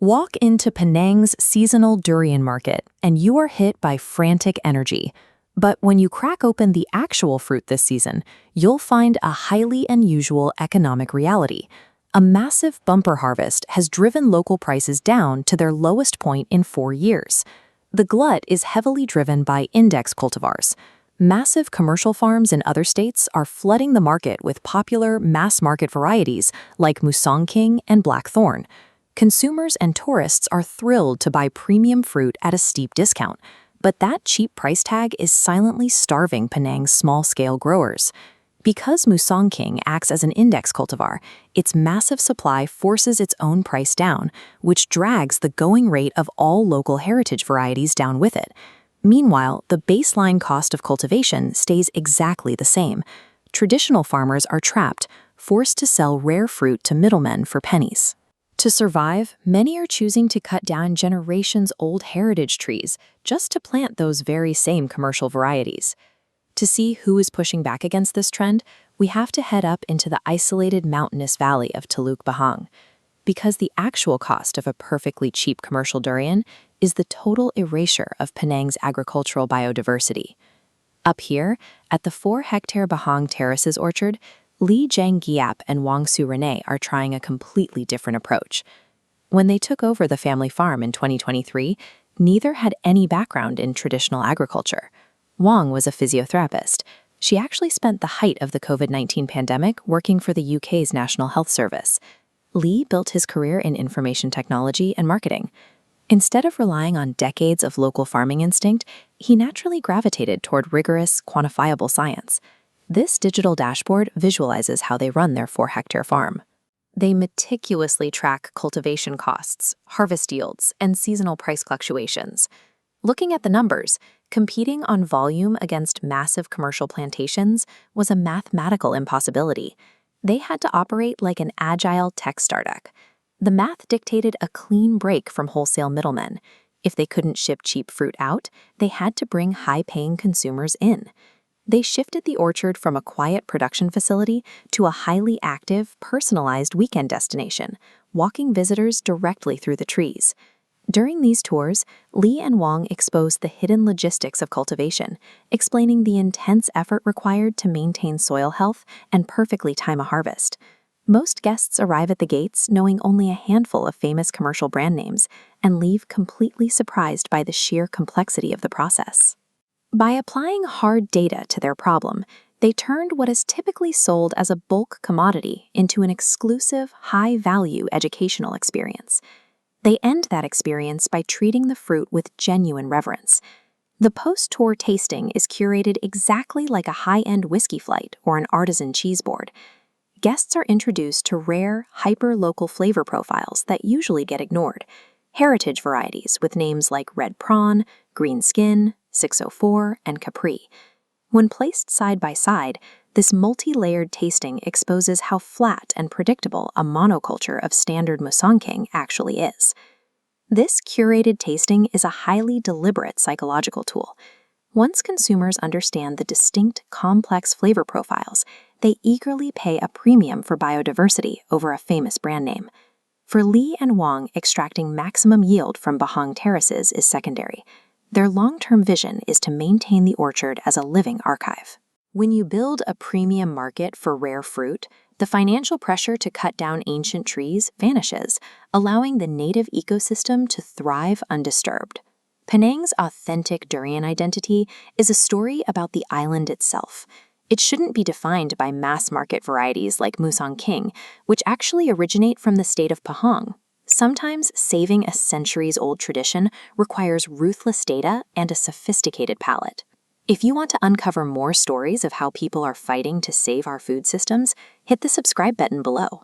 Walk into Penang's seasonal durian market, and you are hit by frantic energy. But when you crack open the actual fruit this season, you'll find a highly unusual economic reality. A massive bumper harvest has driven local prices down to their lowest point in 4 years. The glut is heavily driven by index cultivars. Massive commercial farms in other states are flooding the market with popular mass-market varieties like Musang King and Blackthorn. Consumers and tourists are thrilled to buy premium fruit at a steep discount, but that cheap price tag is silently starving Penang's small-scale growers. Because Musang King acts as an index cultivar, its massive supply forces its own price down, which drags the going rate of all local heritage varieties down with it. Meanwhile, the baseline cost of cultivation stays exactly the same. Traditional farmers are trapped, forced to sell rare fruit to middlemen for pennies. To survive, many are choosing to cut down generations-old heritage trees just to plant those very same commercial varieties. To see who is pushing back against this trend, we have to head up into the isolated mountainous valley of Teluk Bahang, because the actual cost of a perfectly cheap commercial durian is the total erasure of Penang's agricultural biodiversity. Up here, at the 4-hectare Bahang Terraces orchard, Giap and Wong Renee are trying a completely different approach. When they took over the family farm in 2023, neither had any background in traditional agriculture. Wong was a physiotherapist. She actually spent the height of the COVID-19 pandemic working for the UK's National Health Service. Lee built his career in information technology and marketing. Instead of relying on decades of local farming instinct, he naturally gravitated toward rigorous, quantifiable science. This digital dashboard visualizes how they run their 4-hectare farm. They meticulously track cultivation costs, harvest yields, and seasonal price fluctuations. Looking at the numbers, competing on volume against massive commercial plantations was a mathematical impossibility. They had to operate like an agile tech startup. The math dictated a clean break from wholesale middlemen. If they couldn't ship cheap fruit out, they had to bring high-paying consumers in. They shifted the orchard from a quiet production facility to a highly active, personalized weekend destination, walking visitors directly through the trees. During these tours, Lee and Wong exposed the hidden logistics of cultivation, explaining the intense effort required to maintain soil health and perfectly time a harvest. Most guests arrive at the gates knowing only a handful of famous commercial brand names and leave completely surprised by the sheer complexity of the process. By applying hard data to their problem, they turned what is typically sold as a bulk commodity into an exclusive, high-value educational experience. They end that experience by treating the fruit with genuine reverence. The post-tour tasting is curated exactly like a high-end whiskey flight or an artisan cheese board. Guests are introduced to rare, hyper-local flavor profiles that usually get ignored. Heritage varieties with names like Red Prawn, Green Skin, 604, and Capri. When placed side by side, this multi-layered tasting exposes how flat and predictable a monoculture of standard Musang King actually is. This curated tasting is a highly deliberate psychological tool. Once consumers understand the distinct, complex flavor profiles, they eagerly pay a premium for biodiversity over a famous brand name. For Lee and Wong, extracting maximum yield from Bahang Terraces is secondary. Their long-term vision is to maintain the orchard as a living archive. When you build a premium market for rare fruit, the financial pressure to cut down ancient trees vanishes, allowing the native ecosystem to thrive undisturbed. Penang's authentic durian identity is a story about the island itself. It shouldn't be defined by mass-market varieties like Musang King, which actually originate from the state of Pahang. Sometimes saving a centuries-old tradition requires ruthless data and a sophisticated palate. If you want to uncover more stories of how people are fighting to save our food systems, hit the subscribe button below.